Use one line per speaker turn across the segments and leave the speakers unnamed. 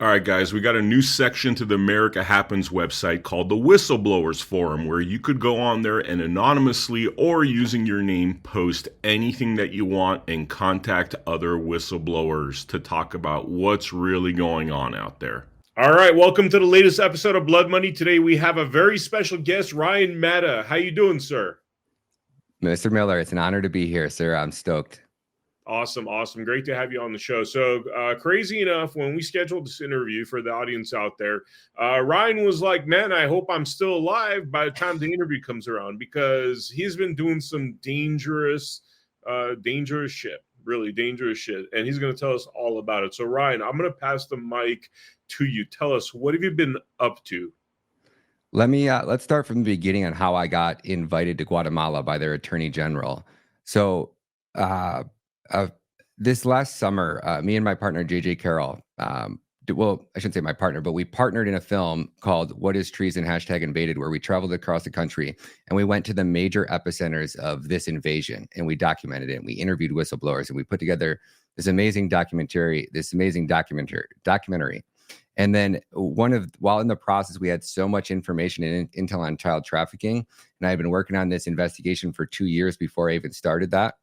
All right, guys, we got a new section to the America Happens website called the Whistleblowers Forum, where you could go on there and anonymously or using your name post anything that you want and contact other whistleblowers to talk about what's really going on out there. All right, welcome to the latest episode of Blood Money. Today we have a very special guest, Ryan Matta. How you doing, sir?
Mr. Miller, it's an honor to be here, sir. I'm stoked.
Awesome. Great to have you on the show. So, crazy enough, when we scheduled this interview for the audience out there, Ryan was like, man, I hope I'm still alive by the time the interview comes around, because he's been doing some dangerous shit, really dangerous shit. And he's going to tell us all about it. So, Ryan, I'm going to pass the mic to you. Tell us, what have you been up to?
Let's start from the beginning on how I got invited to Guatemala by their attorney general. So, this last summer, me and my partner, JJ Carroll, well, I shouldn't say my partner, but we partnered in a film called What is Treason #Invaded, where we traveled across the country and we went to the major epicenters of this invasion and we documented it. And we interviewed whistleblowers and we put together this amazing documentary. And then while in the process, we had so much information and intel on child trafficking. And I had been working on this investigation for 2 years before I even started that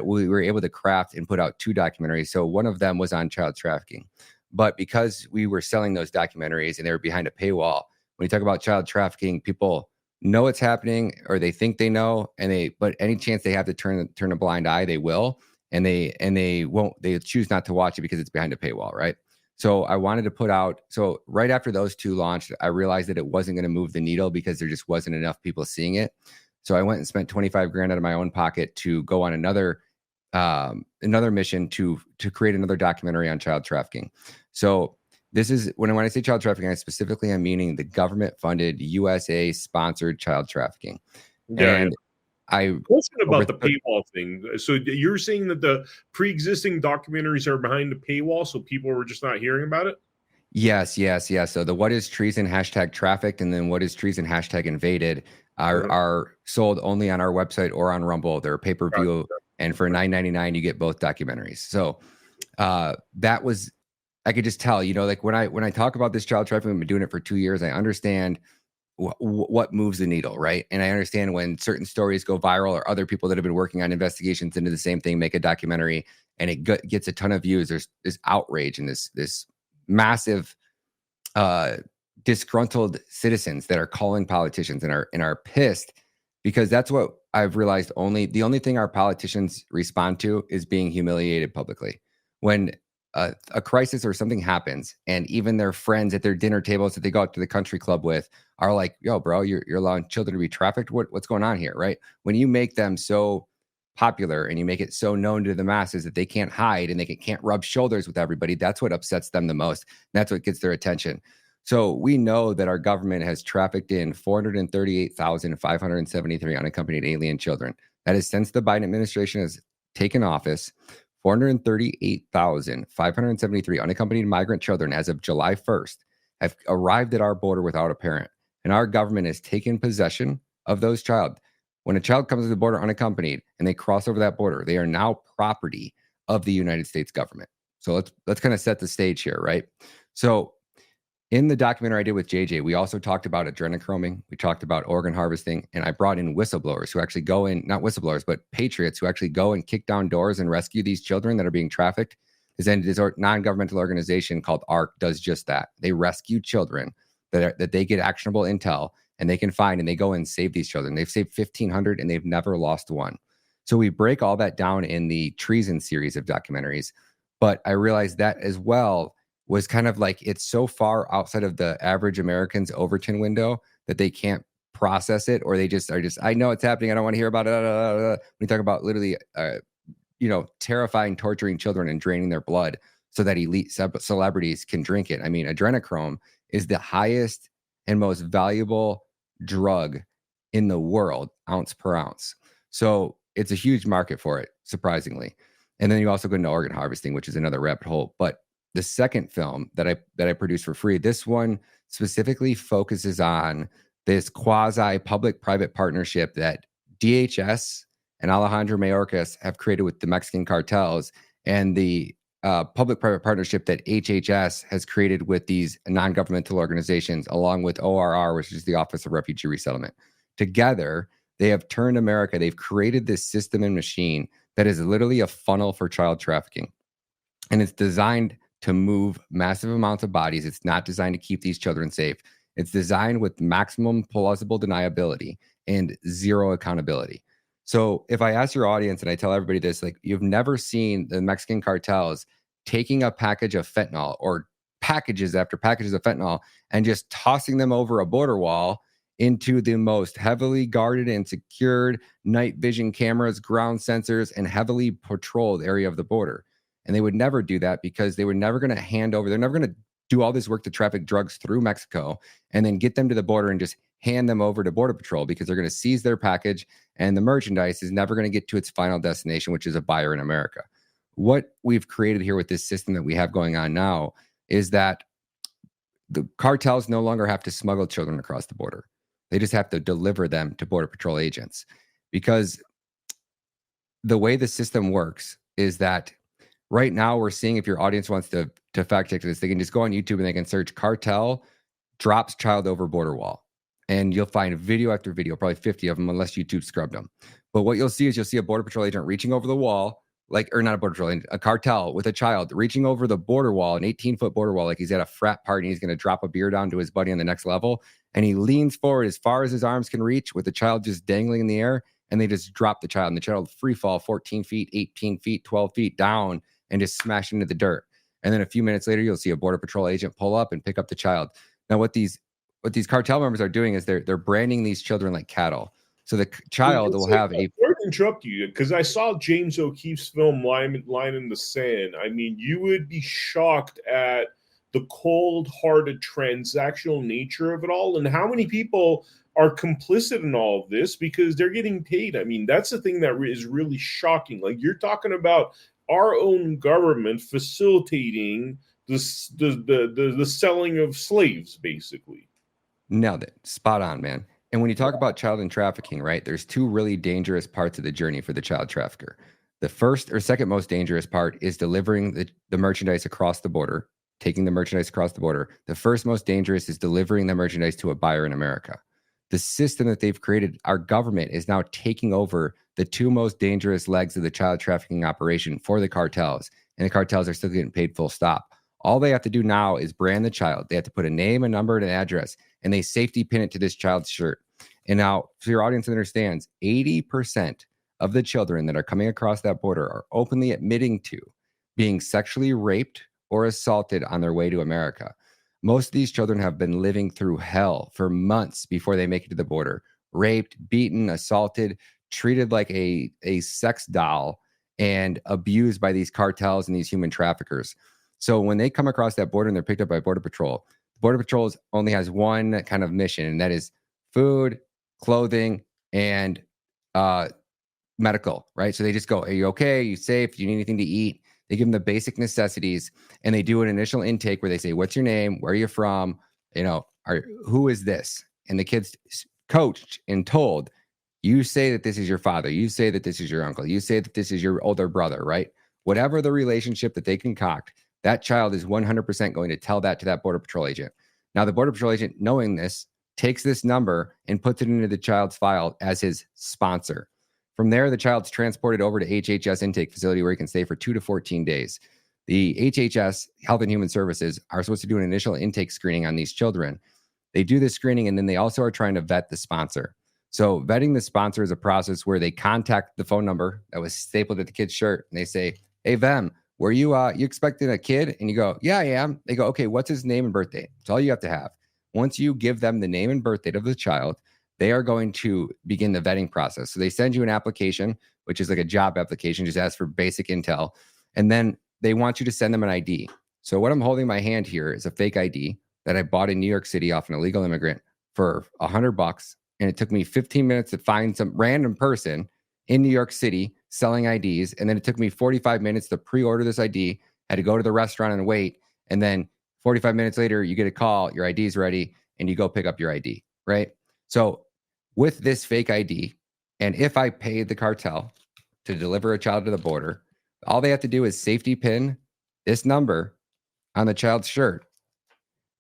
we were able to craft and put out 2 documentaries. So one of them was on child trafficking. But because we were selling those documentaries and they were behind a paywall, when you talk about child trafficking, people know it's happening or they think they know, but any chance they have to turn a blind eye, they will. And they won't, they choose not to watch it because it's behind a paywall, right? So I wanted to put out, so right after those 2 launched, I realized that it wasn't going to move the needle because there just wasn't enough people seeing it. So I went and spent 25 grand out of my own pocket to go on another mission to create another documentary on child trafficking. So this is, when I say child trafficking, I specifically am meaning the government funded USA sponsored child trafficking.
Yeah. Question about the paywall thing. So you're saying that the pre-existing documentaries are behind the paywall, so people were just not hearing about it?
Yes. So the What is Treason #Trafficked and then What is Treason #Invaded are sold only on our website or on Rumble. They're pay-per-view, and for $9.99 you get both documentaries. So that was, I could just tell, like when I talk about this child trafficking, I've been doing it for 2 years. I understand what moves the needle, right? And I understand when certain stories go viral or other people that have been working on investigations into the same thing make a documentary and it gets a ton of views. There's this outrage and this massive disgruntled citizens that are calling politicians and are pissed, because that's what I've realized. The only thing our politicians respond to is being humiliated publicly. When a crisis or something happens, and even their friends at their dinner tables that they go out to the country club with are like, yo, bro, you're allowing children to be trafficked? What's going on here, right? When you make them so popular and you make it so known to the masses that they can't hide and they can't rub shoulders with everybody, that's what upsets them the most. And that's what gets their attention. So we know that our government has trafficked in 438,573 unaccompanied alien children. That is since the Biden administration has taken office. 438,573 unaccompanied migrant children as of July 1st have arrived at our border without a parent. And our government has taken possession of those child. When a child comes to the border unaccompanied and they cross over that border, they are now property of the United States government. So let's kind of set the stage here, right? So in the documentary I did with JJ, we also talked about adrenochroming. We talked about organ harvesting, and I brought in whistleblowers who actually go in, not whistleblowers, but patriots who actually go and kick down doors and rescue these children that are being trafficked. This non-governmental organization called ARC does just that. They rescue children that they get actionable intel and they can find, and they go and save these children. They've saved 1,500 and they've never lost one. So we break all that down in the treason series of documentaries. But I realized that as well was kind of like, it's so far outside of the average American's Overton window that they can't process it, or they just are I know it's happening, I don't want to hear about it. When you talk about literally, terrifying, torturing children and draining their blood so that elite celebrities can drink it. I mean, adrenochrome is the highest and most valuable drug in the world, ounce per ounce. So it's a huge market for it, surprisingly. And then you also go into organ harvesting, which is another rabbit hole. But the second film that I produced for free, this one specifically focuses on this quasi public-private partnership that DHS and Alejandro Mayorkas have created with the Mexican cartels and the public-private partnership that HHS has created with these non-governmental organizations, along with ORR, which is the Office of Refugee Resettlement. Together, they have turned America. They've created this system and machine that is literally a funnel for child trafficking. And it's designed to move massive amounts of bodies. It's not designed to keep these children safe. It's designed with maximum plausible deniability and zero accountability. So if I ask your audience and I tell everybody this, like, you've never seen the Mexican cartels taking a package of fentanyl or packages after packages of fentanyl and just tossing them over a border wall into the most heavily guarded and secured night vision cameras, ground sensors, and heavily patrolled area of the border. And they would never do that because they were never going to hand over, they're never going to do all this work to traffic drugs through Mexico and then get them to the border and just hand them over to Border Patrol, because they're going to seize their package and the merchandise is never going to get to its final destination, which is a buyer in America. What we've created here with this system that we have going on now is that the cartels no longer have to smuggle children across the border. They just have to deliver them to Border Patrol agents, because the way the system works is that right now we're seeing, if your audience wants to fact check this, they can just go on YouTube and they can search cartel drops child over border wall. And you'll find video after video, probably 50 of them, unless YouTube scrubbed them. But what you'll see is you'll see a Border Patrol agent reaching over the wall, or not a Border Patrol agent, a cartel with a child reaching over the border wall, an 18-foot border wall, like he's at a frat party and he's going to drop a beer down to his buddy on the next level. And he leans forward as far as his arms can reach with the child just dangling in the air. And they just drop the child. And the child free fall 14 feet, 18 feet, 12 feet down and just smash into the dirt. And then a few minutes later, you'll see a Border Patrol agent pull up and pick up the child. Now, what these cartel members are doing is they're branding these children like cattle. So the child will have a...
Sorry to interrupt you, because I saw James O'Keefe's film Line in the Sand. I mean, you would be shocked at the cold-hearted transactional nature of it all, and how many people are complicit in all of this because they're getting paid. I mean, that's the thing that is really shocking. Like, you're talking about our own government facilitating the selling of slaves, basically.
Nailed it. Spot on, man. And when you talk about child and trafficking, right, there's two really dangerous parts of the journey for the child trafficker. The first or second most dangerous part is delivering the merchandise across the border, taking the merchandise across the border. The first most dangerous is delivering the merchandise to a buyer in America. The system that they've created, our government is now taking over the two most dangerous legs of the child trafficking operation for the cartels. And the cartels are still getting paid full stop. All they have to do now is brand the child. They have to put a name, a number, and an address, and they safety pin it to this child's shirt. And now, so your audience understands, 80% of the children that are coming across that border are openly admitting to being sexually raped or assaulted on their way to America. Most of these children have been living through hell for months before they make it to the border. Raped, beaten, assaulted, treated like a sex doll, and abused by these cartels and these human traffickers. So when they come across that border and they're picked up by Border Patrol, Border Patrol only has one kind of mission, and that is food, clothing, and medical, right? So they just go, are you okay? Are you safe? Do you need anything to eat? They give them the basic necessities, and they do an initial intake where they say, what's your name? Where are you from? Who is this? And the kid's coached and told, you say that this is your father. You say that this is your uncle. You say that this is your older brother, right? Whatever the relationship that they concoct, that child is 100% going to tell that to that Border Patrol agent. Now, the Border Patrol agent, knowing this, takes this number and puts it into the child's file as his sponsor. From there, the child's transported over to HHS intake facility where he can stay for 2 to 14 days. The HHS, Health and Human Services, are supposed to do an initial intake screening on these children. They do this screening, and then they also are trying to vet the sponsor. So vetting the sponsor is a process where they contact the phone number that was stapled at the kid's shirt, and they say, hey, Vem, were you expecting a kid? And you go, yeah, I am. They go, okay, what's his name and birth date? That's all you have to have. Once you give them the name and birth date of the child, they are going to begin the vetting process. So they send you an application, which is like a job application, just ask for basic intel. And then they want you to send them an ID. So what I'm holding in my hand here is a fake ID that I bought in New York City off an illegal immigrant for $100. And it took me 15 minutes to find some random person in New York City selling IDs. And then it took me 45 minutes to pre-order this ID. Had to go to the restaurant and wait. And then 45 minutes later, you get a call, your ID is ready, and you go pick up your ID, right? So with this fake ID, and if I paid the cartel to deliver a child to the border, all they have to do is safety pin this number on the child's shirt,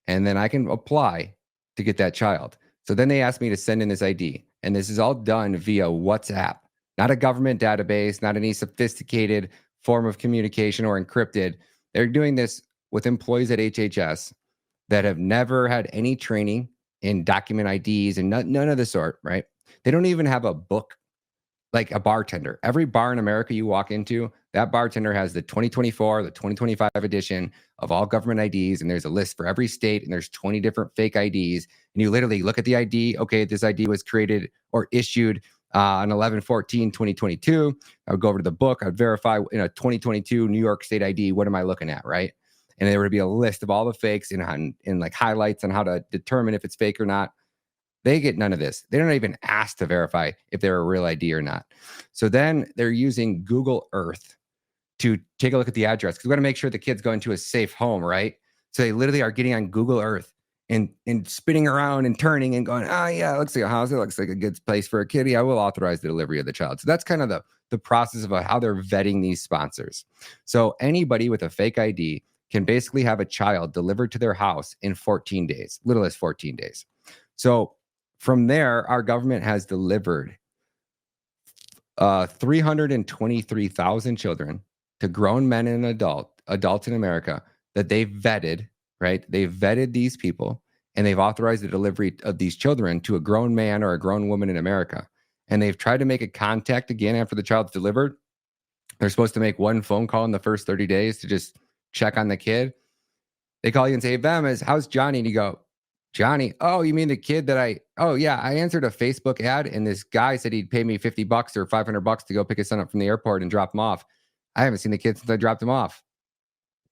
and then I can apply to get that child. So then they asked me to send in this ID, and this is all done via WhatsApp, not a government database, not any sophisticated form of communication or encrypted. They're doing this with employees at HHS that have never had any training in document IDs and none of the sort, right? They don't even have a book like a bartender. Every bar in America you walk into, that bartender has the 2024, the 2025 edition of all government IDs, and there's a list for every state, and there's 20 different fake IDs. And you literally look at the ID. Okay, this ID was created or issued on 11/14/2022. I would go over to the book. I would verify in a 2022 New York State ID. What am I looking at, right? And there would be a list of all the fakes and like highlights on how to determine if it's fake or not. They get none of this. They don't even ask to verify if they're a real ID or not. So then they're using Google Earth to take a look at the address, because we got to make sure the kid's going to a safe home, right? So they literally are getting on Google Earth and spinning around and turning and going, oh yeah, it looks like a house. It looks like a good place for a kid. I will authorize the delivery of the child. So that's kind of the process of how they're vetting these sponsors. So anybody with a fake ID can basically have a child delivered to their house in 14 days, little as 14 days. So from there, our government has delivered 323,000 children to grown men and adults in America that they've vetted, right? They've vetted these people, and they've authorized the delivery of these children to a grown man or a grown woman in America. And they've tried to make a contact again after the child's delivered. They're supposed to make one phone call in the first 30 days to just check on the kid. They call you and say, Vem, how's Johnny? And you go, Johnny, oh, you mean the kid that I answered a Facebook ad, and this guy said he'd pay me $50 or $500 to go pick his son up from the airport and drop him off. I haven't seen the kid since I dropped him off.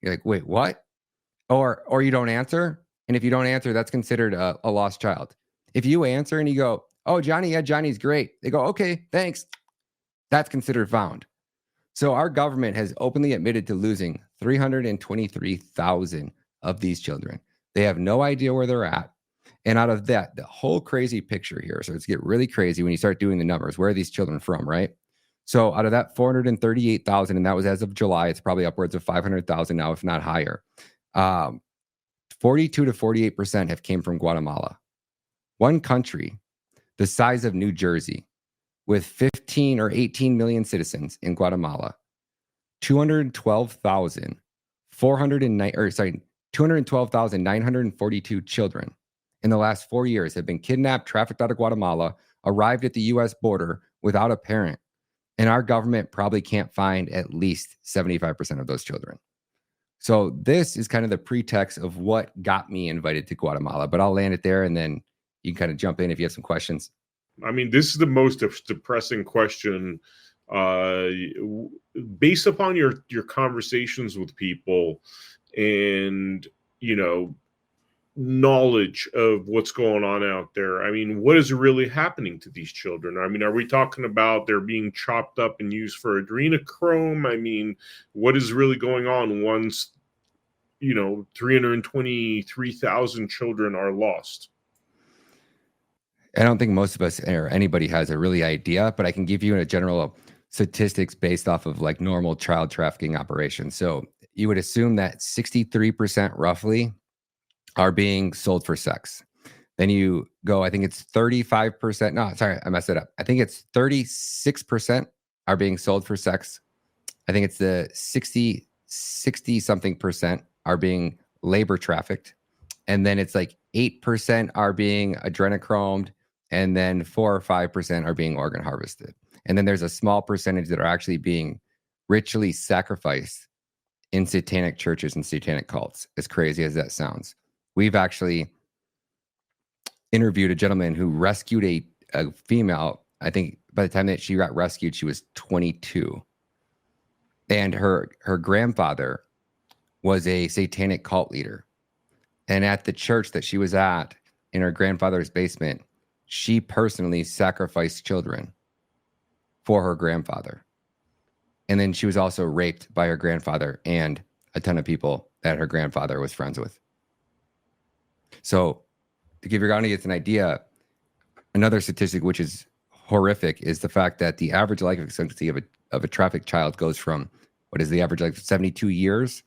You're like, wait, what? Or you don't answer. And if you don't answer, that's considered a lost child. If you answer and you go, oh, Johnny, yeah, Johnny's great. They go, okay, thanks. That's considered found. So our government has openly admitted to losing 323,000 of these children. They have no idea where they're at. And out of that, the whole crazy picture here, so it's get really crazy when you start doing the numbers. Where are these children from, right? So out of that 438,000, and that was as of July, it's probably upwards of 500,000 now, if not higher. 42 to 48% have came from Guatemala. One country the size of New Jersey, with 15 or 18 million citizens in Guatemala, 212,942 children in the last 4 years have been kidnapped, trafficked out of Guatemala, arrived at the U.S. border without a parent. And our government probably can't find at least 75% of those children. So this is kind of the pretext of what got me invited to Guatemala, but I'll land it there, and then you can kind of jump in if you have some questions.
I mean, this is the most depressing question. Based upon your conversations with people and, knowledge of what's going on out there, I mean, what is really happening to these children? I mean, are we talking about they're being chopped up and used for adrenochrome? I mean, what is really going on once, 323,000 children are lost?
I don't think most of us or anybody has a really idea, but I can give you a general statistics based off of like normal child trafficking operations. So you would assume that 63% roughly are being sold for sex. Then you go, I think it's 35%. No, sorry, I messed it up. I think it's 36% are being sold for sex. I think it's the 60 something percent are being labor trafficked. And then it's like 8% are being adrenochromed. And then 4 or 5% are being organ harvested. And then there's a small percentage that are actually being ritually sacrificed in satanic churches and satanic cults, as crazy as that sounds. We've actually interviewed a gentleman who rescued a female. I think by the time that she got rescued, she was 22. And her grandfather was a satanic cult leader. And at the church that she was at, in her grandfather's basement, she personally sacrificed children for her grandfather. And then she was also raped by her grandfather and a ton of people that her grandfather was friends with. So to give your audience an idea, another statistic which is horrific is the fact that the average life expectancy of a trafficked child goes from, what is the average life, 72 years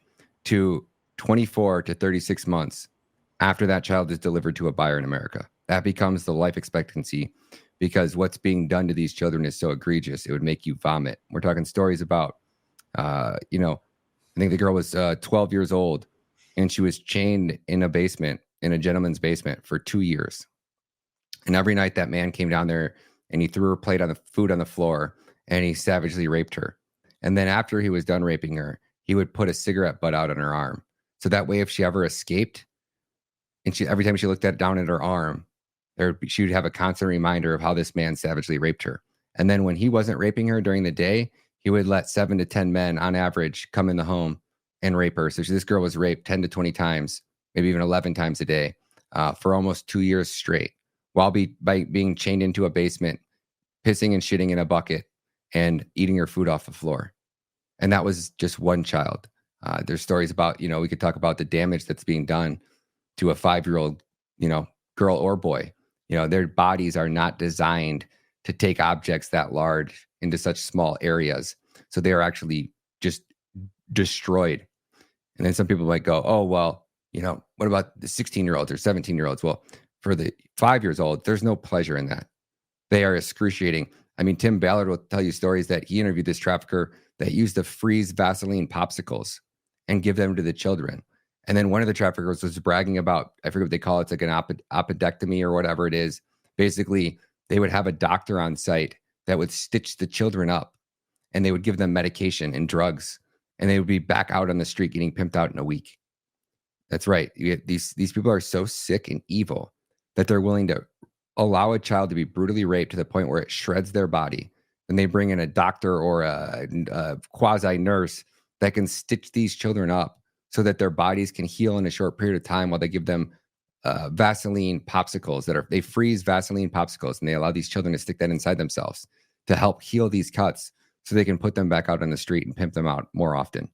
to 24 to 36 months after that child is delivered to a buyer in America. That becomes the life expectancy, because what's being done to these children is so egregious, it would make you vomit. We're talking stories about, I think the girl was 12 years old, and she was chained in a basement, in a gentleman's basement, for 2 years. And every night that man came down there and he threw her plate on the food on the floor and he savagely raped her. And then after he was done raping her, he would put a cigarette butt out on her arm. So that way, if she ever escaped, and every time she looked down at her arm, she would have a constant reminder of how this man savagely raped her. And then when he wasn't raping her during the day, he would let 7 to 10 men on average come in the home and rape her. So this girl was raped 10 to 20 times, maybe even 11 times a day, for almost 2 years straight, while by being chained into a basement, pissing and shitting in a bucket, and eating her food off the floor. And that was just one child. There's stories about, we could talk about the damage that's being done to a 5-year-old, girl or boy. Their bodies are not designed to take objects that large into such small areas. So they are actually just destroyed. And then some people might go, oh, well, what about the 16-year-olds or 17-year-olds? Well, for the 5 years old, there's no pleasure in that. They are excruciating. I mean, Tim Ballard will tell you stories that he interviewed this trafficker that used to freeze Vaseline popsicles and give them to the children. And then one of the traffickers was bragging about, I forget what they call it, it's like an appendectomy or whatever it is. Basically, they would have a doctor on site that would stitch the children up, and they would give them medication and drugs, and they would be back out on the street getting pimped out in a week. That's right. These people are so sick and evil that they're willing to allow a child to be brutally raped to the point where it shreds their body. And they bring in a doctor or a quasi nurse that can stitch these children up so that their bodies can heal in a short period of time, while they give them Vaseline popsicles they freeze Vaseline popsicles, and they allow these children to stick that inside themselves to help heal these cuts so they can put them back out on the street and pimp them out more often.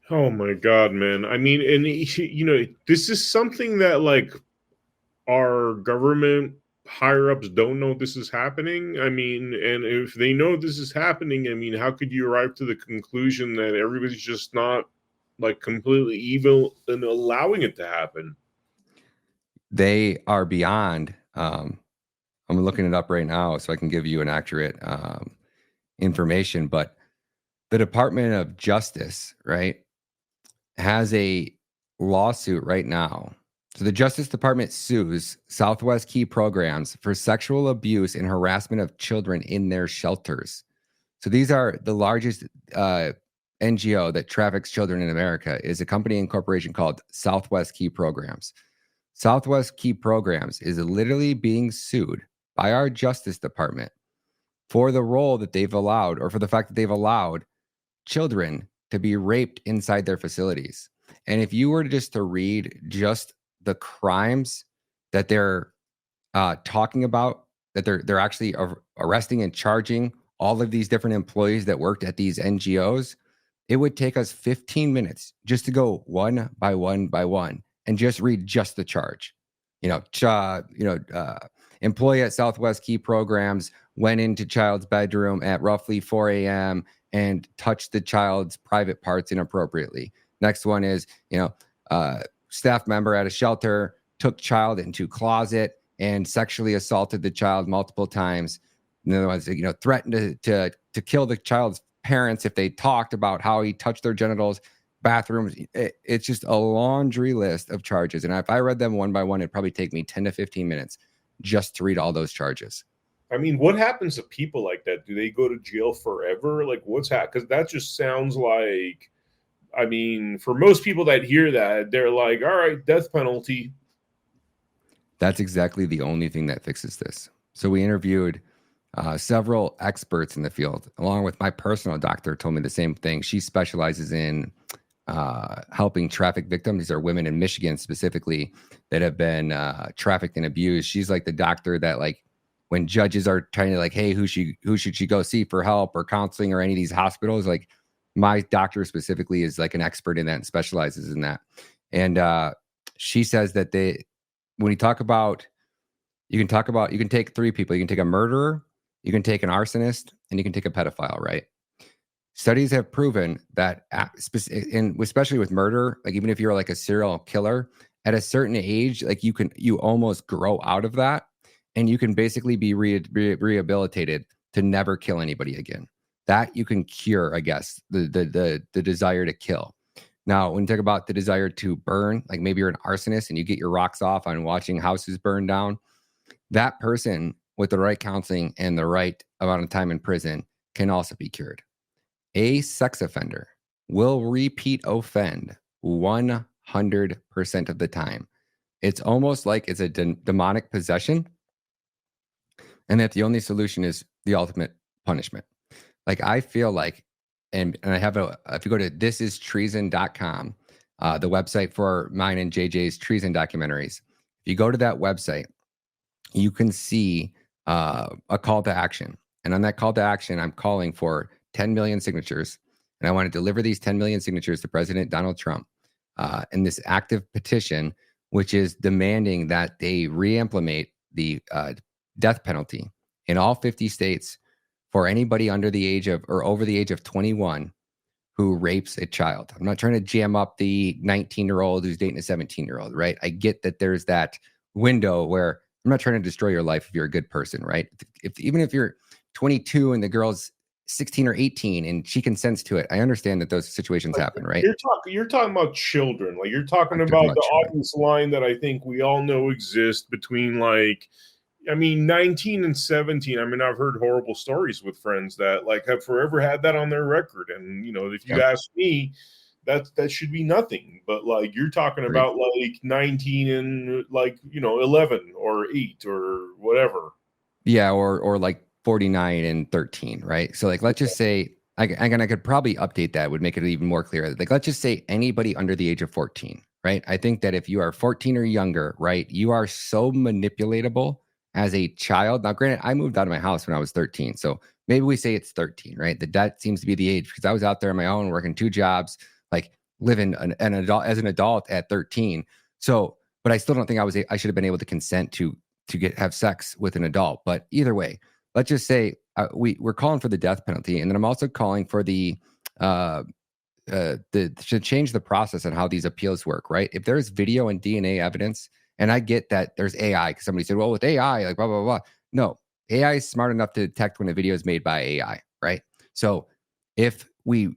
Oh my God, man. I mean, and this is something that like our government higher ups don't know this is happening. I mean, and if they know this is happening, I mean, how could you arrive to the conclusion that everybody's just not like completely evil and allowing it to happen?
They are beyond. I'm looking it up right now so I can give you an accurate information, but the Department of Justice, right, has a lawsuit right now. So the Justice Department sues Southwest Key Programs for sexual abuse and harassment of children in their shelters. So these are the largest NGO that traffics children in America, is a company and corporation called Southwest Key Programs. Southwest Key Programs is literally being sued by our Justice Department for the role that they've allowed, or for the fact that they've allowed children to be raped inside their facilities. And if you were just to read just the crimes that they're talking about, that they're actually arresting and charging all of these different employees that worked at these NGOs, it would take us 15 minutes just to go one by one by one and just read just the charge. Employee at Southwest Key Programs went into child's bedroom at roughly 4 a.m. and touched the child's private parts inappropriately. Next one is, staff member at a shelter took child into closet and sexually assaulted the child multiple times. Another one is, threatened to kill the child's parents if they talked about how he touched their genitals, bathrooms. It's just a laundry list of charges. And if I read them one by one, it'd probably take me 10 to 15 minutes just to read all those charges.
I mean, what happens to people like that? Do they go to jail forever? Like, what's happening? Because that just sounds like, I mean, for most people that hear that, they're like, all right, death penalty.
That's exactly the only thing that fixes this. So we interviewed several experts in the field, along with my personal doctor, told me the same thing. She specializes in helping traffic victims. These are women in Michigan specifically that have been trafficked and abused. She's like the doctor that, like, when judges are trying to, like, hey, who should she go see for help or counseling or any of these hospitals, like, my doctor specifically is like an expert in that and specializes in that. And she says that when you talk about, you can take three people. You can take a murderer, you can take an arsonist, and you can take a pedophile, right? studies have proven that, and especially with murder, like even if you're like a serial killer, at a certain age, like you almost grow out of that, and you can basically be rehabilitated to never kill anybody again. That you can cure, I guess, the desire to kill. Now, when you talk about the desire to burn, like maybe you're an arsonist and you get your rocks off on watching houses burn down, that person with the right counseling and the right amount of time in prison can also be cured. A sex offender will repeat offend 100% of the time. It's almost like it's a demonic possession, and that the only solution is the ultimate punishment. Like I feel like, and I have if you go to thisistreason.com, the website for mine and JJ's treason documentaries, if you go to that website, you can see a call to action. And on that call to action, I'm calling for 10 million signatures. And I want to deliver these 10 million signatures to President Donald Trump in this active petition, which is demanding that they re-implement the death penalty in all 50 states for anybody under the age of or over the age of 21 who rapes a child. I'm not trying to jam up the 19-year-old who's dating a 17-year-old, right? I get that there's that window where I'm not trying to destroy your life if you're a good person, right? Even if you're 22 and the girl's 16 or 18 and she consents to it, I understand that those situations happen, right?
You're talking about children. Like you're talking
I'm
about
talking
the
children.
audience line that I think we all know exists between 19 and 17. I mean, I've heard horrible stories with friends that like have forever had that on their record. And if you
Yep.
ask me, that should be nothing. But like you're talking
Agreed.
about like 19 and 11 or 8 or whatever.
Yeah, or like 49 and 13, right? So like let's just say I could probably update that, would make it even more clear. Like let's just say anybody under the age of 14, right? I think that if you are 14 or younger, right, you are so manipulatable as a child. Now, granted, I moved out of my house when I was 13, so maybe we say it's 13, right? That seems to be the age because I was out there on my own working 2 jobs, like living an adult as an adult at 13. So, but I still don't think I should have been able to consent to have sex with an adult. But either way, let's just say we're calling for the death penalty, and then I'm also calling for to change the process on how these appeals work. Right? If there's video and DNA evidence, and I get that there's AI because somebody said, well, with AI, like blah blah blah. No, AI is smart enough to detect when a video is made by AI. Right? So if we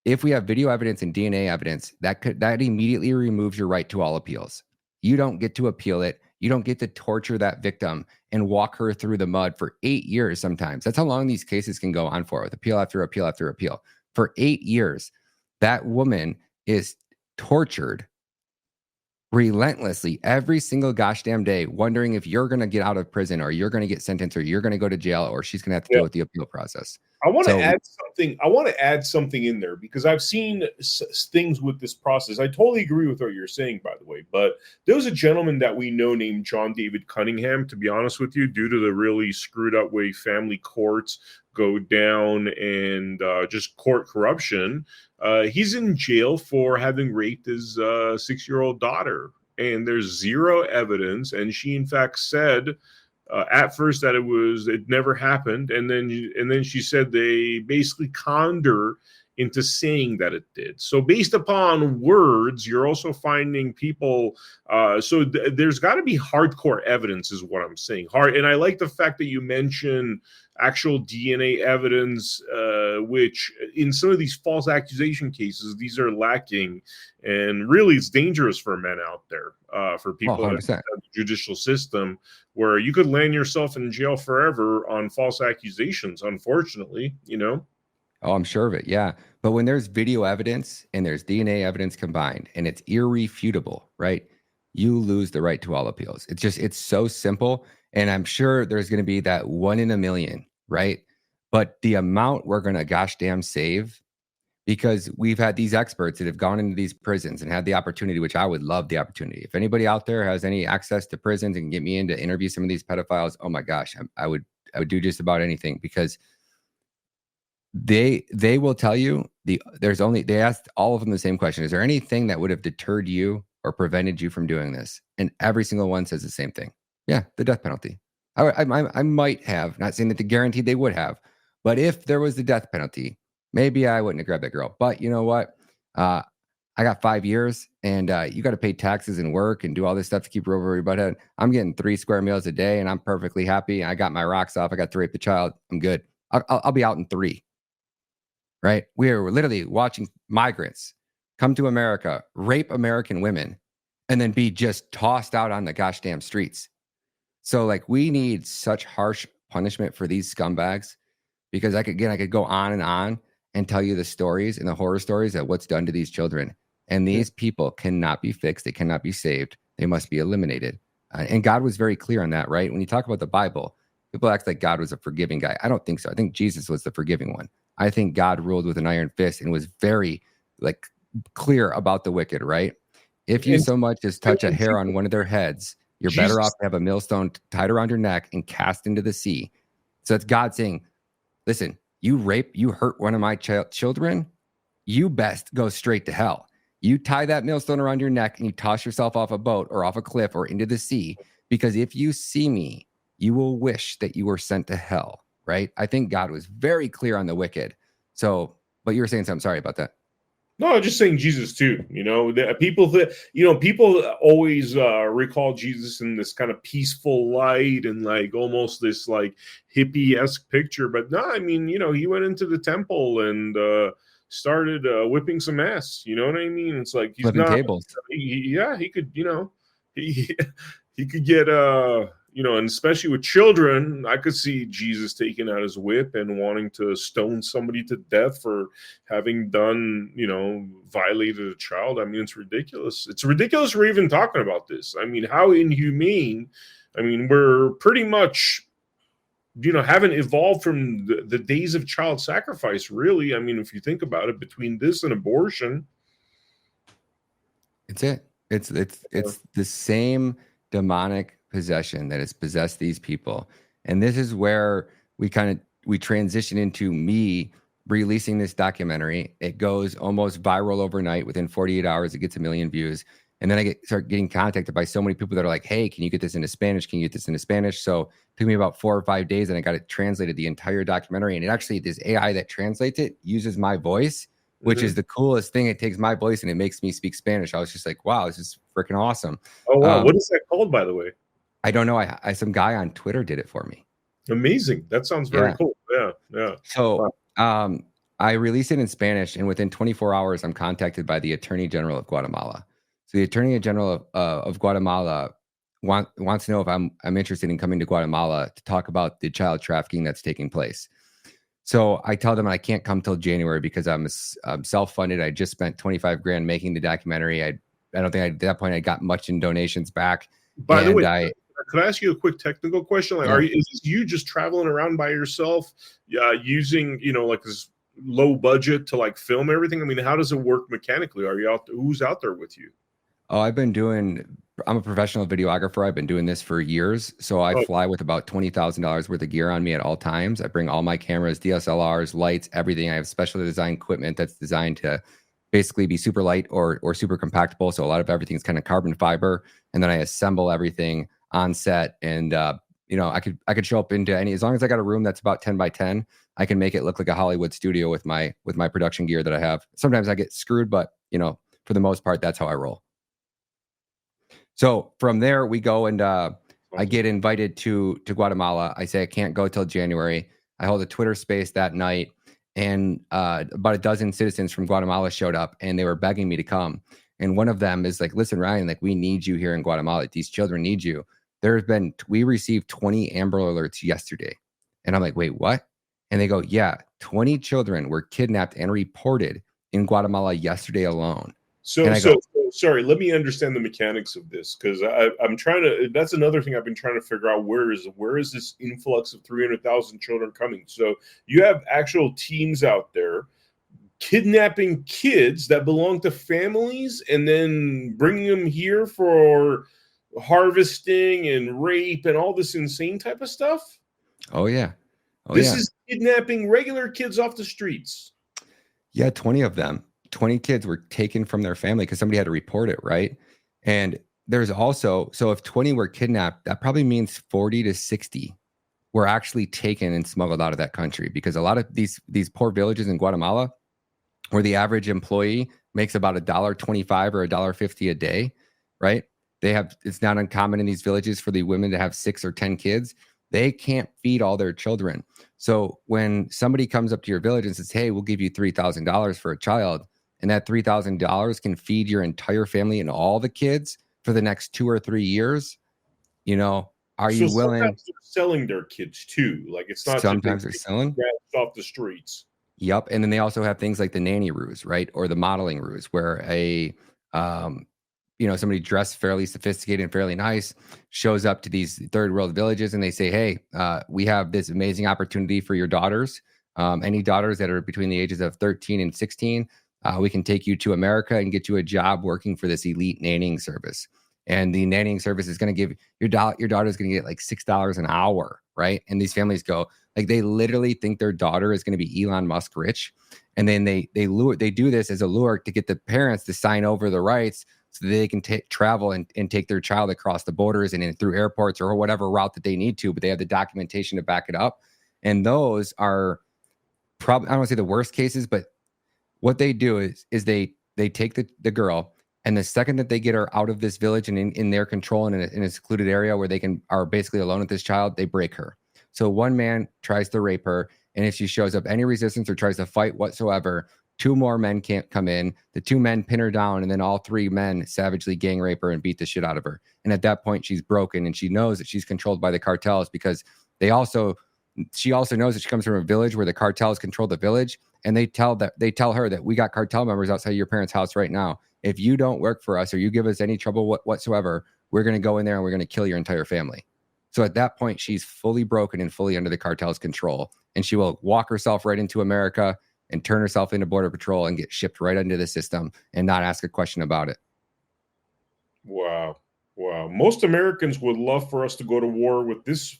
have video evidence and DNA evidence, that immediately removes your right to all appeals. You don't get to appeal it. You don't get to torture that victim and walk her through the mud for 8 years sometimes. That's how long these cases can go on for, with appeal after appeal after appeal. For 8 years, that woman is tortured relentlessly every single gosh damn day, wondering if you're going to get out of prison or you're going to get sentenced or you're going to go to jail or she's going to have to deal with the appeal process.
I want to
So
add something. I want to add something in there because I've seen things with this process. I totally agree with what you're saying, by the way. But there was a gentleman that we know named John David Cunningham. To be honest with you, due to the really screwed up way family courts go down and just court corruption, he's in jail for having raped his 6-year-old daughter. And there's zero evidence. And she, in fact, said at first that it never happened, and then she said they basically conned her into saying that it did. So based upon words, you're also finding people. There's got to be hardcore evidence, is what I'm saying. And I like the fact that you mention actual DNA evidence, which in some of these false accusation cases, these are lacking, and really it's dangerous for men out there, for people in the judicial system, where you could land yourself in jail forever on false accusations, unfortunately.
Oh, I'm sure of it. Yeah. But when there's video evidence and there's DNA evidence combined and it's irrefutable, right? You lose the right to all appeals. It's so simple. And I'm sure there's going to be that 1 in a million, right? But the amount we're going to gosh damn save, because we've had these experts that have gone into these prisons and had the opportunity, which I would love the opportunity. If anybody out there has any access to prisons and can get me in to interview some of these pedophiles, oh my gosh, I would do just about anything, because they will tell you they asked all of them the same question. Is there anything that would have deterred you or prevented you from doing this? And every single one says the same thing. Yeah, the death penalty. I might have, not saying that the guaranteed they would have, but if there was the death penalty, maybe I wouldn't have grabbed that girl. But you know what? I got 5 years, and you got to pay taxes and work and do all this stuff to keep over your butt head. I'm getting 3 square meals a day, and I'm perfectly happy. I got my rocks off. I got to rape the child. I'm good. I'll be out in 3. Right? We are literally watching migrants come to America, rape American women, and then be just tossed out on the gosh damn streets. So, like, we need such harsh punishment for these scumbags, because I could go on and tell you the stories and the horror stories of what's done to these children. And these people cannot be fixed. They cannot be saved. They must be eliminated. And God was very clear on that, right? When you talk about the Bible, people act like God was a forgiving guy. I don't think so. I think Jesus was the forgiving one. I think God ruled with an iron fist and was very like clear about the wicked, right? If you so much as touch a hair on one of their heads, you're better off to have a millstone tied around your neck and cast into the sea. So it's God saying, listen, you hurt one of my children, you best go straight to hell. You tie that millstone around your neck and you toss yourself off a boat or off a cliff or into the sea, because if you see me, you will wish that you were sent to hell, right? I think God was very clear on the wicked. So, but you were saying something. Sorry about that.
No, I'm just saying Jesus too. People always recall Jesus in this kind of peaceful light and like almost this like hippie-esque picture. But no, I mean, he went into the temple and started whipping some ass. You know what I mean? It's like he's
Flipping
not.
tables.
He could. He could get and especially with children, I could see Jesus taking out his whip and wanting to stone somebody to death for having done, violated a child. I mean, it's ridiculous. It's ridiculous we're even talking about this. I mean, how inhumane. I mean, we're pretty much, haven't evolved from the days of child sacrifice, really. I mean, if you think about it, between this and abortion.
It's it. It's the same demonic possession that has possessed these people. And this is where we transition into me releasing this documentary. It goes almost viral overnight. Within 48 hours, it gets 1 million views. And then start getting contacted by so many people that are like, hey, can you get this into Spanish? Can you get this into Spanish? So it took me about 4 or 5 days, and I got it translated, the entire documentary. And it actually, this AI that translates it uses my voice, which is the coolest thing. It takes my voice and it makes me speak Spanish. I was just like, wow, this is freaking awesome.
Oh, wow. What is that called, by the way?
I don't know. I some guy on Twitter did it for me.
Amazing. That sounds very cool. Yeah.
So I released it in Spanish, and within 24 hours, I'm contacted by the Attorney General of Guatemala. So the Attorney General of Guatemala wants to know if I'm interested in coming to Guatemala to talk about the child trafficking that's taking place. So I tell them I can't come till January because I'm self-funded. I just spent 25 grand making the documentary. I don't think at that point I got much in donations back.
By the way, could I ask you a quick technical question? Like, is this you just traveling around by yourself, using like this low budget to like film everything? I mean, how does it work mechanically? Are you out? Who's out there with you?
Oh, I'm a professional videographer. I've been doing this for years. So I fly with about $20,000 worth of gear on me at all times. I bring all my cameras, DSLRs, lights, everything. I have specially designed equipment that's designed to basically be super light or super compactable. So a lot of everything's kind of carbon fiber. And then I assemble everything on set. And, I could show up into as long as I got a room that's about 10 by 10, I can make it look like a Hollywood studio with my production gear that I have. Sometimes I get screwed, but for the most part, that's how I roll. So from there, we go and I get invited to Guatemala. I say I can't go till January. I hold a Twitter space that night, and about a dozen citizens from Guatemala showed up, and they were begging me to come. And one of them is like, listen, Ryan, like, we need you here in Guatemala. These children need you. We received 20 Amber Alerts yesterday. And I'm like, wait, what? And they go, yeah, 20 children were kidnapped and reported in Guatemala yesterday alone.
Sorry, let me understand the mechanics of this, because I'm trying to. That's another thing I've been trying to figure out. Where is this influx of 300,000 children coming? So you have actual teams out there kidnapping kids that belong to families and then bringing them here for harvesting and rape and all this insane type of stuff.
Oh yeah,
this is kidnapping regular kids off the streets.
Yeah, 20 of them. 20 kids were taken from their family because somebody had to report it, right? And there's also, so if 20 were kidnapped, that probably means 40 to 60 were actually taken and smuggled out of that country, because a lot of these poor villages in Guatemala, where the average employee makes about $1.25 or $1.50 a day, right? It's not uncommon in these villages for the women to have 6 or 10 kids. They can't feed all their children. So when somebody comes up to your village and says, hey, we'll give you $3,000 for a child, and that $3,000 can feed your entire family and all the kids for the next 2 or 3 years, are you willing?
Sometimes they're selling their kids too. Like, it's not
sometimes they're selling
off the streets.
Yep. And then they also have things like the nanny ruse, right? Or the modeling ruse, where somebody dressed fairly sophisticated and fairly nice shows up to these third world villages, and they say, hey, we have this amazing opportunity for your daughters. Any daughters that are between the ages of 13 and 16, we can take you to America and get you a job working for this elite nannying service. And the nannying service is going to give your daughter is going to get like $6 an hour, right? And these families go, like, they literally think their daughter is going to be Elon Musk rich, and then they do this as a lure to get the parents to sign over the rights so that they can travel and take their child across the borders and in through airports or whatever route that they need to, but they have the documentation to back it up. And those are probably, I don't want to say the worst cases, but what they do is they take the girl, and the second that they get her out of this village and in their control and in a secluded area where they are basically alone with this child, they break her. So one man tries to rape her, and if she shows up any resistance or tries to fight whatsoever, 2 more men can't come in. The 2 men pin her down, and then all 3 men savagely gang rape her and beat the shit out of her. And at that point, she's broken, and she knows that she's controlled by the cartels, because she also knows that she comes from a village where the cartels control the village, and they tell her that we got cartel members outside your parents' house right now. If you don't work for us or you give us any trouble whatsoever, we're going to go in there and we're going to kill your entire family. So at that point, she's fully broken and fully under the cartel's control, and she will walk herself right into America and turn herself into Border Patrol and get shipped right into the system and not ask a question about it.
Wow. Most Americans would love for us to go to war with this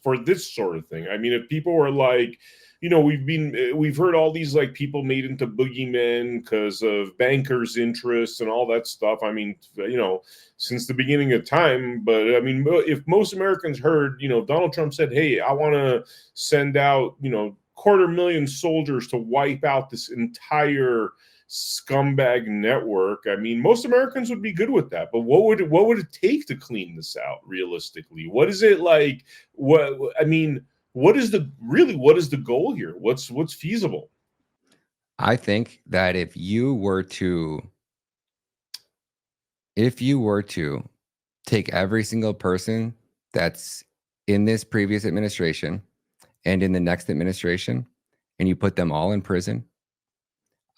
sort of thing. I mean, if people were like, we've heard all these like people made into boogeymen because of bankers' interests and all that stuff. I mean, since the beginning of time. But I mean, if most Americans heard, Donald Trump said, hey, I want to send out, 250,000 soldiers to wipe out this entire scumbag network, I mean, most Americans would be good with that. But what would it take to clean this out realistically? What is it like? What is the goal here? What's feasible?
I think that if you were to take every single person that's in this previous administration and in the next administration, and you put them all in prison,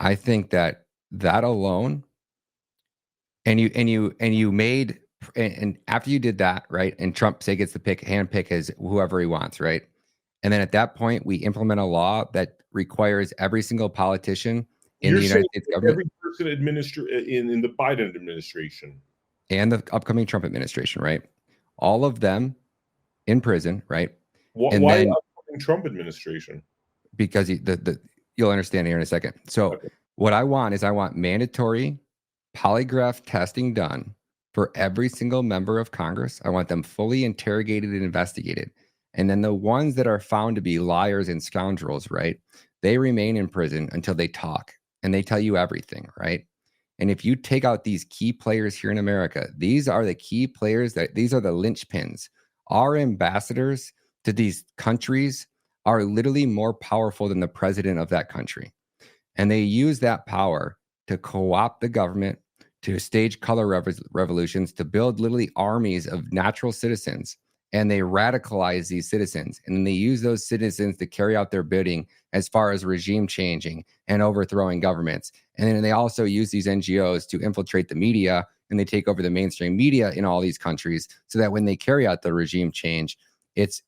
I think that alone, and after you did that, right? And Trump gets to handpick his whoever he wants, right? And then at that point, we implement a law that requires every single politician in the United States government,
every person in the Biden administration
and the upcoming Trump administration, right? All of them in prison, right?
Why upcoming Trump administration?
Because you'll understand here in a second. So okay. What I want mandatory polygraph testing done for every single member of Congress. I want them fully interrogated and investigated. And then the ones that are found to be liars and scoundrels, right? They remain in prison until they talk and they tell you everything, right? And if you take out these key players here in America, these are the key players these are the linchpins. Our ambassadors to these countries are literally more powerful than the president of that country. And they use that power to co-opt the government, to stage color revolutions, to build literally armies of natural citizens. And they radicalize these citizens. And then they use those citizens to carry out their bidding as far as regime changing and overthrowing governments. And then they also use these NGOs to infiltrate the media, and they take over the mainstream media in all these countries so that when they carry out the regime change, it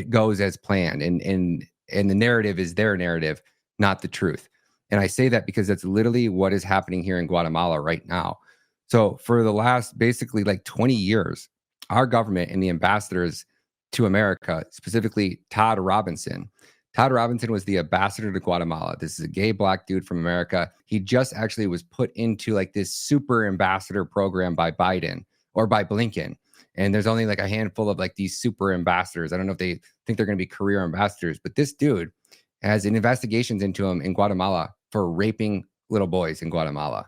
goes as planned. And the narrative is their narrative, not the truth. And I say that because that's literally what is happening here in Guatemala right now. So for the last basically like 20 years, our government and the ambassadors to America, specifically Todd Robinson was the ambassador to Guatemala. This is a gay black dude from America. He just actually was put into like this super ambassador program by Biden or by Blinken. And there's only like a handful of like these super ambassadors. I don't know if they think they're going to be career ambassadors, but this dude has investigations into him in Guatemala for raping little boys in Guatemala.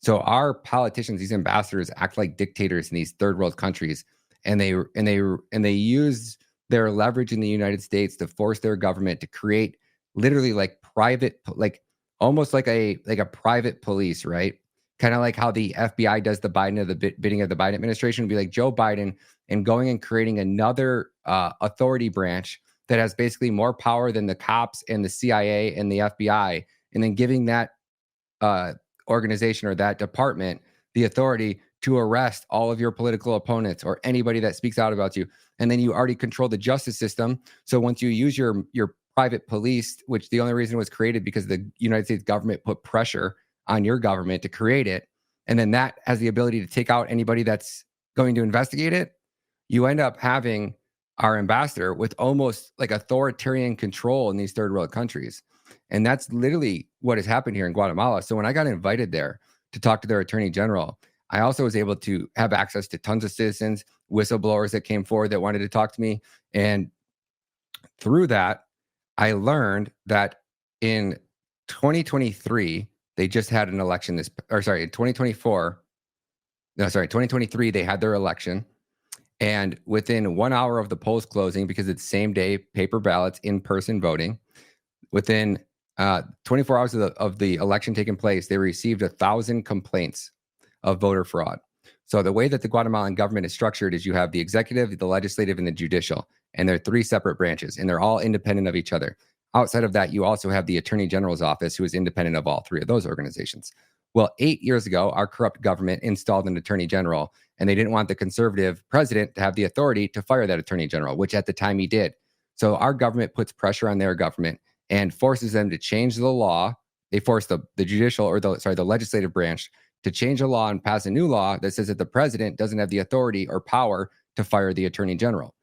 So our politicians, these ambassadors, act like dictators in these third world countries, and they use their leverage in the United States to force their government to create literally like private, like almost like a private police, right? Kind of like how the FBI does the bidding of the Biden administration. Would be like Joe Biden and going and creating another authority branch that has basically more power than the cops and the CIA and the FBI, and then giving that organization or that department the authority to arrest all of your political opponents or anybody that speaks out about you. And then you already control the justice system. So once you use your private police, which the only reason was created because the United States government put pressure on your government to create it, and then that has the ability to take out anybody that's going to investigate it, you end up having our ambassador with almost like authoritarian control in these third world countries. And that's literally what has happened here in Guatemala. So when I got invited there to talk to their attorney general, I also was able to have access to tons of citizens, whistleblowers that came forward that wanted to talk to me. And through that, I learned that in 2023, they just had an election in 2023, they had their election. And within 1 hour of the polls closing, because it's same day paper ballots, in-person voting, within 24 hours of the election taking place, they received 1,000 complaints of voter fraud. So the way that the Guatemalan government is structured is you have the executive, the legislative, and the judicial, and they're three separate branches, and they're all independent of each other. Outside of that, you also have the Attorney General's office, who is independent of all three of those organizations. Well, 8 years ago, our corrupt government installed an Attorney General, and they didn't want the conservative president to have the authority to fire that Attorney General, which at the time he did. So our government puts pressure on their government and forces them to change the law. They force the judicial or the legislative branch to change a law and pass a new law that says that the president doesn't have the authority or power to fire the Attorney General.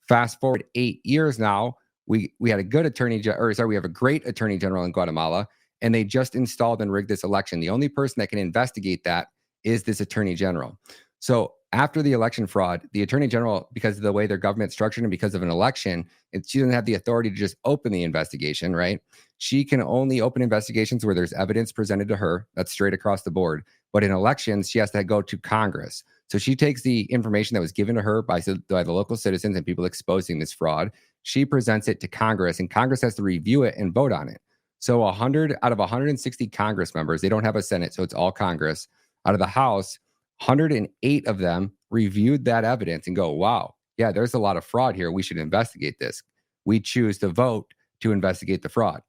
Fast forward 8 years now, we had a good we have a great Attorney General in Guatemala, and they just installed and rigged this election. The only person that can investigate that is this Attorney General. So after the election fraud, the Attorney General, because of the way their government's structured and because of an election, she doesn't have the authority to just open the investigation, right? She can only open investigations where there's evidence presented to her. That's straight across the board. But in elections, she has to go to Congress. So she takes the information that was given to her by the local citizens and people exposing this fraud. She presents it to Congress, and Congress has to review it and vote on it. So 100 out of 160 Congress members, they don't have a Senate, so it's all Congress. Out of the House, 108 of them reviewed that evidence and go, wow, yeah, there's a lot of fraud here. We should investigate this. We choose to vote to investigate the fraud.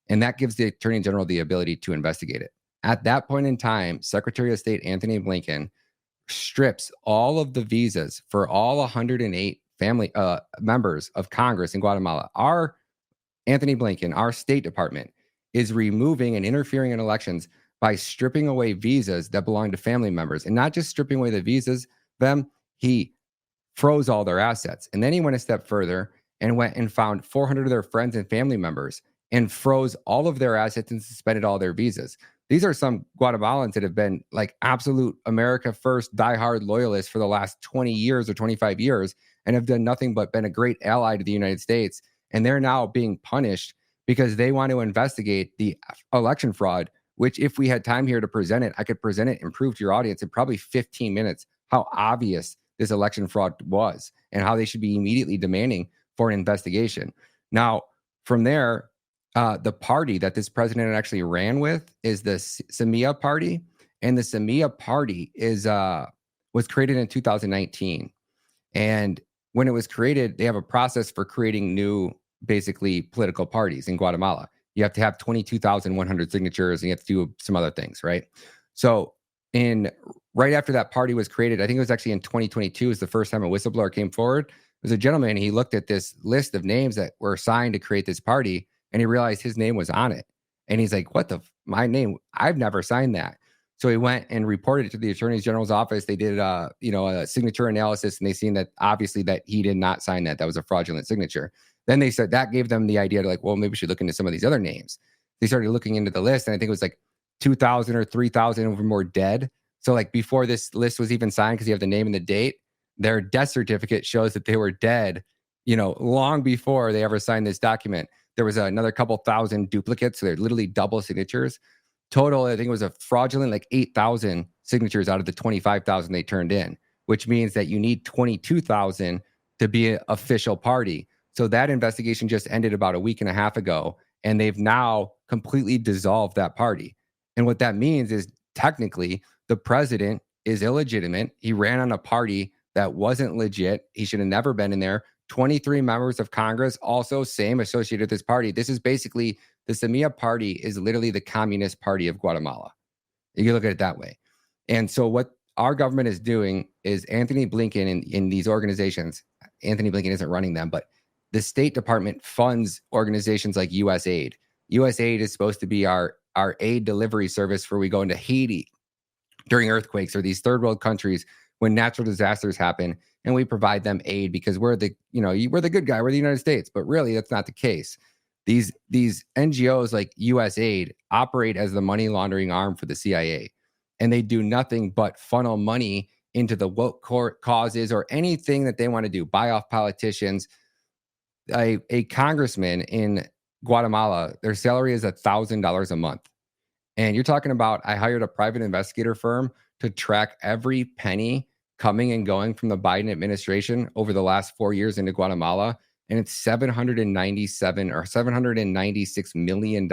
And that gives the Attorney General the ability to investigate it. At that point in time, Secretary of State Anthony Blinken strips all of the visas for all 108 family members of Congress in Guatemala. Our Anthony Blinken, our State Department, is removing and interfering in elections by stripping away visas that belong to family members. And not just stripping away the visas, he froze all their assets. And then he went a step further and went and found 400 of their friends and family members and froze all of their assets and suspended all their visas. These are some Guatemalans that have been like absolute America first, diehard loyalists for the last 20 years or 25 years and have done nothing but been a great ally to the United States. And they're now being punished because they want to investigate the election fraud, which if we had time here to present it, I could present it and prove to your audience in probably 15 minutes how obvious this election fraud was and how they should be immediately demanding for an investigation. Now, from there, the party that this president actually ran with is the Semilla Party, and the Semilla Party was created in 2019. And when it was created, they have a process for creating new, basically, political parties in Guatemala. You have to have 22,100 signatures, and you have to do some other things, right? So right after that party was created, I think it was actually in 2022 is the first time a whistleblower came forward. There was a gentleman, and he looked at this list of names that were assigned to create this party, and he realized his name was on it. And he's like, my name? I've never signed that. So he went and reported it to the Attorney General's office. They did a signature analysis, and they seen that obviously that he did not sign that. That was a fraudulent signature. Then they said that gave them the idea to maybe we should look into some of these other names. They started looking into the list, and I think it was like 2,000 or 3,000 or more dead. So before this list was even signed, because you have the name and the date, their death certificate shows that they were dead, long before they ever signed this document. There was another couple thousand duplicates, so they're literally double signatures. Total, I think it was a fraudulent 8,000 signatures out of the 25,000 they turned in, which means that you need 22,000 to be an official party. So that investigation just ended about a week and a half ago, and they've now completely dissolved that party. And what that means is technically the president is illegitimate. He ran on a party that wasn't legit. He should have never been in there. 23 members of Congress also same associated with this party. This is basically the Semilla party is literally the Communist Party of Guatemala. You can look at it that way. And so what our government is doing is Anthony Blinken in these organizations, Anthony Blinken isn't running them, but the State Department funds organizations like USAID. USAID is supposed to be our aid delivery service where we go into Haiti during earthquakes or these third world countries when natural disasters happen, and we provide them aid because we're the good guy, we're the United States, but really that's not the case. These NGOs like USAID operate as the money laundering arm for the CIA, and they do nothing but funnel money into the woke causes or anything that they want to do, buy off politicians. A congressman in Guatemala, their salary is $1,000 a month. And you're talking about, I hired a private investigator firm to track every penny coming and going from the Biden administration over the last 4 years into Guatemala. And it's $796 million.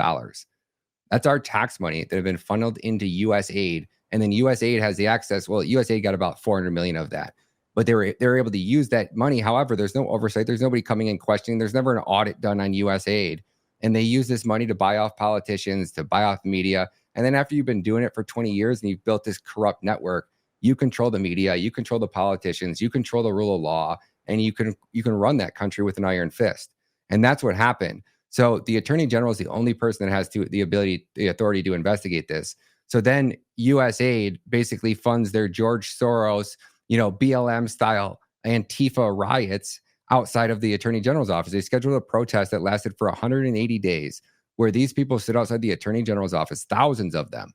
That's our tax money that have been funneled into USAID. And then USAID has the access. Well, USAID got about 400 million of that, but they were able to use that money. However, there's no oversight. There's nobody coming in questioning. There's never an audit done on USAID. And they use this money to buy off politicians, to buy off media. And then after you've been doing it for 20 years and you've built this corrupt network, you control the media, you control the politicians, you control the rule of law, and you can run that country with an iron fist. And that's what happened. So the attorney general is the only person that has the authority to investigate this. So then USAID basically funds their George Soros, BLM style Antifa riots outside of the attorney general's office. They scheduled a protest that lasted for 180 days where these people sit outside the attorney general's office, thousands of them.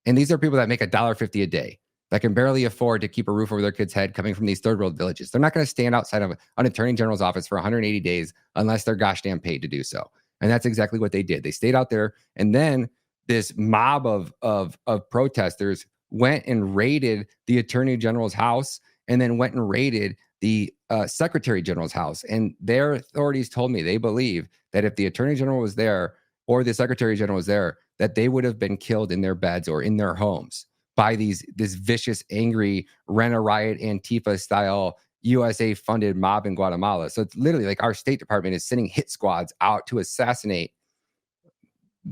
And these are people that make $1.50 a day, that can barely afford to keep a roof over their kids' head coming from these third world villages. They're not going to stand outside of an attorney general's office for 180 days unless they're gosh damn paid to do so. And that's exactly what they did. They stayed out there. And then this mob of protesters went and raided the attorney general's house and then went and raided the secretary general's house. And their authorities told me they believe that if the attorney general was there or the secretary general was there, that they would have been killed in their beds or in their homes by this vicious, angry, rent-a-riot, Antifa-style, USA-funded mob in Guatemala. So it's literally like our State Department is sending hit squads out to assassinate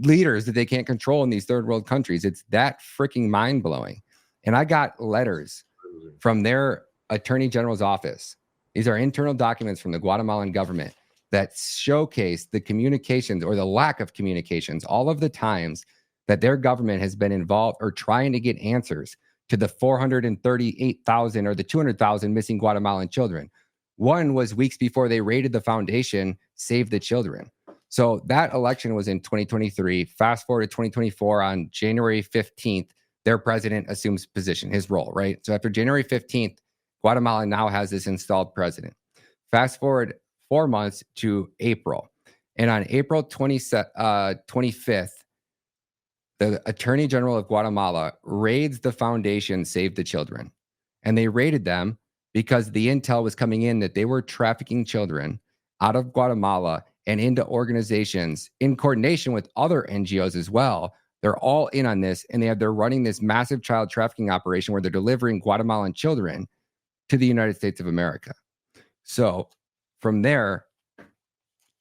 leaders that they can't control in these third world countries. It's that freaking mind-blowing. And I got letters from their attorney general's office. These are internal documents from the Guatemalan government that showcase the communications or the lack of communications, all of the times that their government has been involved or trying to get answers to the 438,000 or the 200,000 missing Guatemalan children. One was weeks before they raided the foundation, Save the Children. So that election was in 2023. Fast forward to 2024, on January 15th, their president assumes position, his role, right? So after January 15th, Guatemala now has this installed president. Fast forward 4 months to April. And on April 25th, the Attorney General of Guatemala raids the foundation Save the Children. And they raided them because the intel was coming in that they were trafficking children out of Guatemala and into organizations in coordination with other NGOs as well. They're all in on this, and they're running this massive child trafficking operation where they're delivering Guatemalan children to the United States of America. So from there,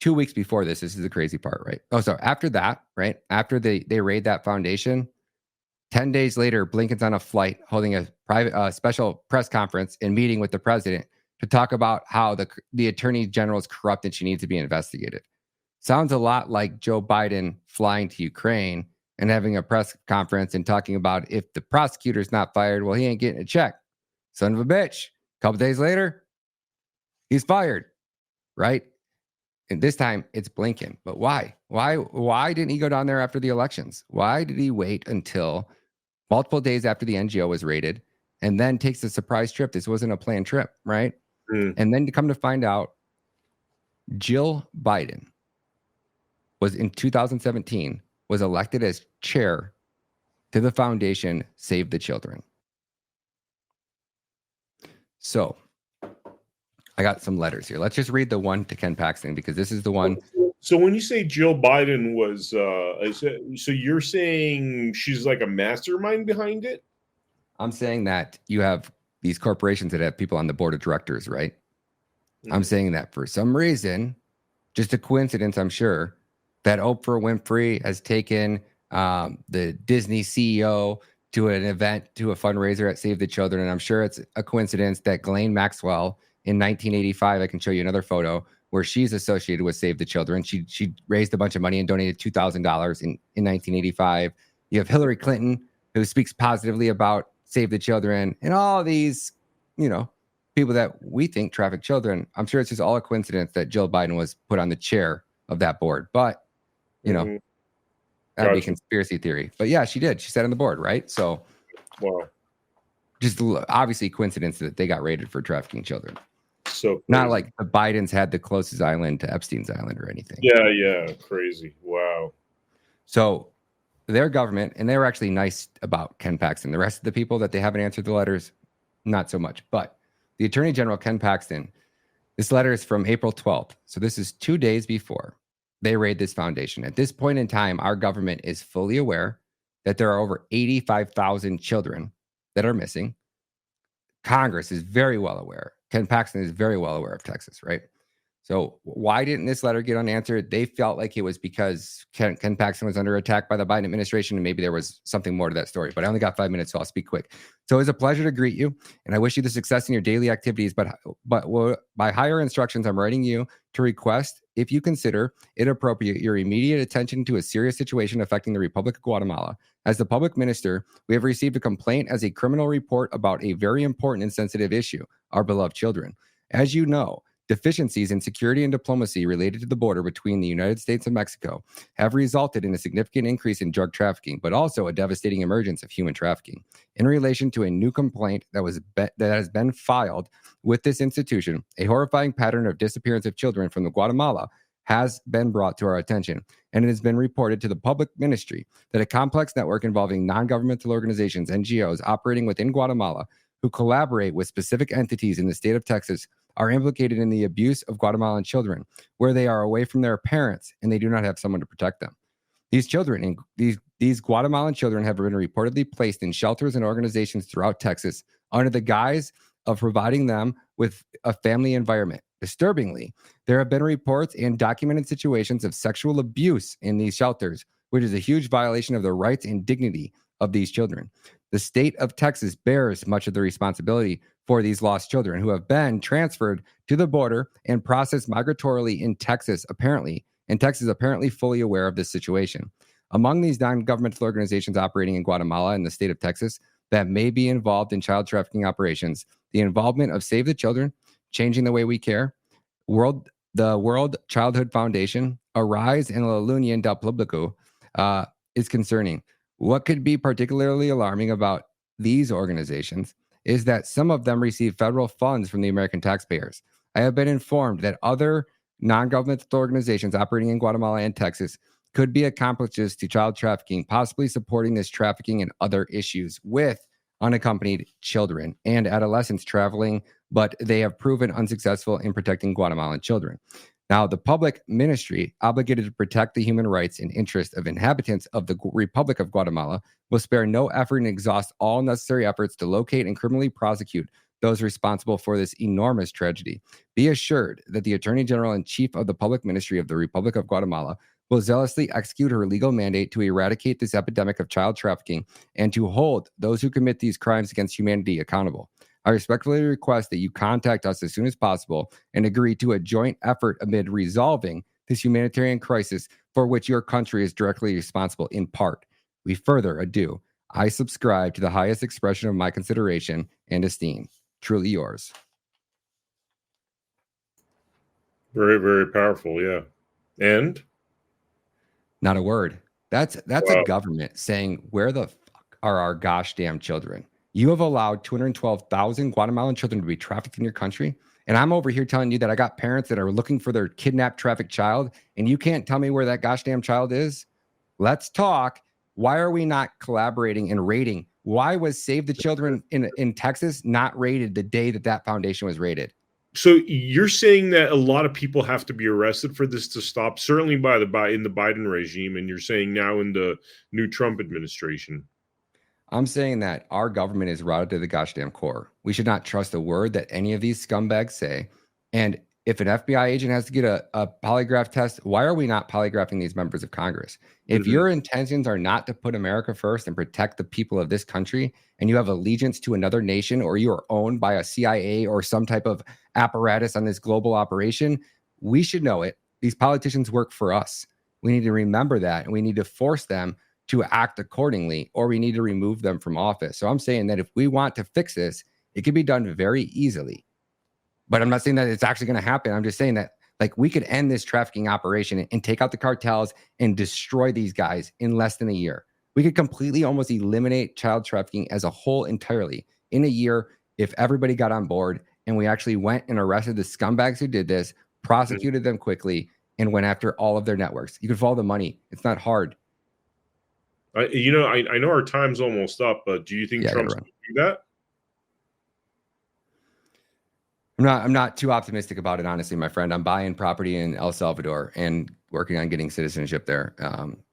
2 weeks before this is the crazy part, right? Oh, so after that, right? After they raid that foundation, 10 days later, Blinken's on a flight holding a private special press conference and meeting with the president to talk about how the attorney general is corrupt and she needs to be investigated. Sounds a lot like Joe Biden flying to Ukraine and having a press conference and talking about if the prosecutor's not fired, well, he ain't getting a check. Son of a bitch. A couple days later, he's fired, right? And this time it's Blinken. But why? Why didn't he go down there after the elections? Why did he wait until multiple days after the NGO was raided and then takes a surprise trip. This wasn't a planned trip, right?
Mm.
And then to come to find out, Jill Biden was in 2017 was elected as chair to the foundation Save the Children. So I got some letters here. Let's just read the one to Ken Paxton because this is the one.
So when you say Jill Biden was, so you're saying she's like a mastermind behind it?
I'm saying that you have these corporations that have people on the board of directors, right? I'm saying that for some reason, just a coincidence, I'm sure, that Oprah Winfrey has taken the Disney CEO to an event, to a fundraiser at Save the Children. And I'm sure it's a coincidence that Ghislaine Maxwell in 1985, I can show you another photo where she's associated with Save the Children. She raised a bunch of money and donated $2,000 in 1985. You have Hillary Clinton, who speaks positively about Save the Children, and all these, people that we think traffic children. I'm sure it's just all a coincidence that Jill Biden was put on the chair of that board. But, that'd be a conspiracy theory. But yeah, she did. She sat on the board, right? So,
wow.
Just obviously coincidence that they got raided for trafficking children.
So crazy.
Not like the Bidens had the closest island to Epstein's island or anything.
Yeah, crazy. Wow.
So their government, and they were actually nice about Ken Paxton. The rest of the people that they haven't answered the letters, not so much. But the Attorney General, Ken Paxton, this letter is from April 12th. So this is 2 days before they raid this foundation. At this point in time, our government is fully aware that there are over 85,000 children that are missing. Congress is very well aware. Ken Paxton is very well aware of Texas, right? So why didn't this letter get unanswered? They felt like it was because Ken Paxton was under attack by the Biden administration, and maybe there was something more to that story. But I only got 5 minutes, so I'll speak quick. So it was a pleasure to greet you, and I wish you the success in your daily activities. But by higher instructions, I'm writing you to request, if you consider it appropriate, your immediate attention to a serious situation affecting the Republic of Guatemala. As the public minister, we have received a complaint as a criminal report about a very important and sensitive issue, our beloved children. As you know, deficiencies in security and diplomacy related to the border between the United States and Mexico have resulted in a significant increase in drug trafficking, but also a devastating emergence of human trafficking. In relation to a new complaint that has been filed with this institution, a horrifying pattern of disappearance of children from Guatemala has been brought to our attention, and it has been reported to the public ministry that a complex network involving non-governmental organizations, NGOs, operating within Guatemala who collaborate with specific entities in the state of Texas are implicated in the abuse of Guatemalan children, where they are away from their parents and they do not have someone to protect them. These children, these Guatemalan children have been reportedly placed in shelters and organizations throughout Texas under the guise of providing them with a family environment. Disturbingly, there have been reports and documented situations of sexual abuse in these shelters, which is a huge violation of the rights and dignity of these children. The state of Texas bears much of the responsibility for these lost children who have been transferred to the border and processed migratorily in Texas, apparently fully aware of this situation. Among these non-governmental organizations operating in Guatemala and the state of Texas that may be involved in child trafficking operations, the involvement of Save the Children, Changing the Way We Care, the World Childhood Foundation, Arise, and La Unión del Público is concerning. What could be particularly alarming about these organizations is that some of them receive federal funds from the American taxpayers. I have been informed that other non-governmental organizations operating in Guatemala and Texas could be accomplices to child trafficking, possibly supporting this trafficking and other issues with unaccompanied children and adolescents traveling, but they have proven unsuccessful in protecting Guatemalan children. Now, the public ministry, obligated to protect the human rights and interests of inhabitants of the Republic of Guatemala, will spare no effort and exhaust all necessary efforts to locate and criminally prosecute those responsible for this enormous tragedy. Be assured that the Attorney General and Chief of the Public Ministry of the Republic of Guatemala will zealously execute her legal mandate to eradicate this epidemic of child trafficking and to hold those who commit these crimes against humanity accountable. I respectfully request that you contact us as soon as possible and agree to a joint effort amid resolving this humanitarian crisis for which your country is directly responsible in part. We further ado. I subscribe to the highest expression of my consideration and esteem. Truly yours.
Very, very powerful, yeah. And?
Not a word. That's wow. A government saying, where the fuck are our gosh damn children? You have allowed 212,000 Guatemalan children to be trafficked in your country. And I'm over here telling you that I got parents that are looking for their kidnapped, trafficked child, and you can't tell me where that gosh damn child is? Let's talk. Why are we not collaborating and raiding? Why was Save the Children in Texas not raided the day that foundation was raided?
So you're saying that a lot of people have to be arrested for this to stop, certainly in the Biden regime, and you're saying now in the new Trump administration.
I'm saying that our government is routed to the gosh damn core. We should not trust a word that any of these scumbags say. And if an FBI agent has to get a polygraph test, why are we not polygraphing these members of Congress? If your intentions are not to put America first and protect the people of this country, and you have allegiance to another nation, or you are owned by a CIA or some type of apparatus on this global operation, we should know it. These politicians work for us. We need to remember that, and we need to force them to act accordingly, or we need to remove them from office. So I'm saying that if we want to fix this, it can be done very easily. But I'm not saying that it's actually going to happen. I'm just saying that like we could end this trafficking operation and take out the cartels and destroy these guys in less than a year. We could completely almost eliminate child trafficking as a whole entirely in a year if everybody got on board and we actually went and arrested the scumbags who did this, prosecuted them quickly, and went after all of their networks. You can follow the money. It's not hard.
I know our time's almost up, but do you think Trump's going to do that?
I'm not too optimistic about it, honestly, my friend. I'm buying property in El Salvador and working on getting citizenship there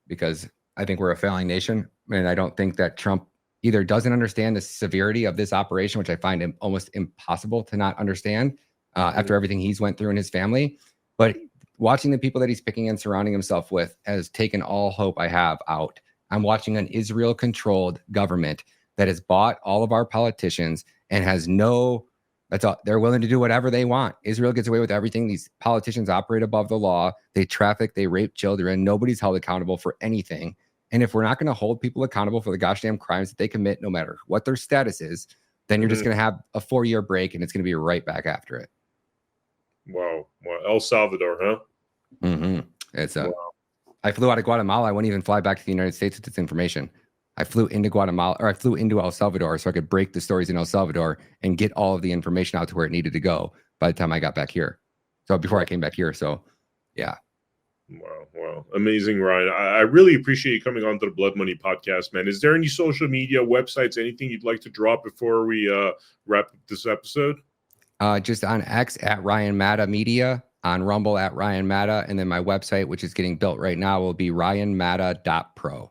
because I think we're a failing nation. And I don't think that Trump either doesn't understand the severity of this operation, which I find almost impossible to not understand after everything he's went through in his family. But watching the people that he's picking and surrounding himself with has taken all hope I have out. I'm watching an Israel-controlled government that has bought all of our politicians and has that's all. They're willing to do whatever they want. Israel gets away with everything. These politicians operate above the law. They traffic, they rape children. Nobody's held accountable for anything. And if we're not going to hold people accountable for the gosh damn crimes that they commit, no matter what their status is, then you're just going to have a 4-year break and it's going to be right back after it.
Wow. El Salvador, huh?
It's I flew out of Guatemala. I wouldn't even fly back to the United States with this information. I flew into Guatemala, or I flew into El Salvador so I could break the stories in El Salvador and get all of the information out to where it needed to go by the time I got back here. So before I came back here. So yeah.
Wow. Amazing, Ryan. I really appreciate you coming on to the Blood Money podcast, man. Is there any social media, websites, anything you'd like to drop before we wrap up this episode?
Just on X at Ryan Matta Media, on Rumble at Ryan Matta, and then my website, which is getting built right now, will be ryanmatta.pro.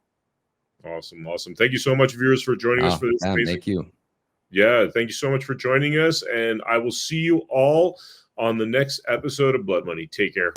Awesome. Thank you so much, viewers, for joining us for this.
Thank you.
Yeah, thank you so much for joining us, and I will see you all on the next episode of Blood Money. Take care.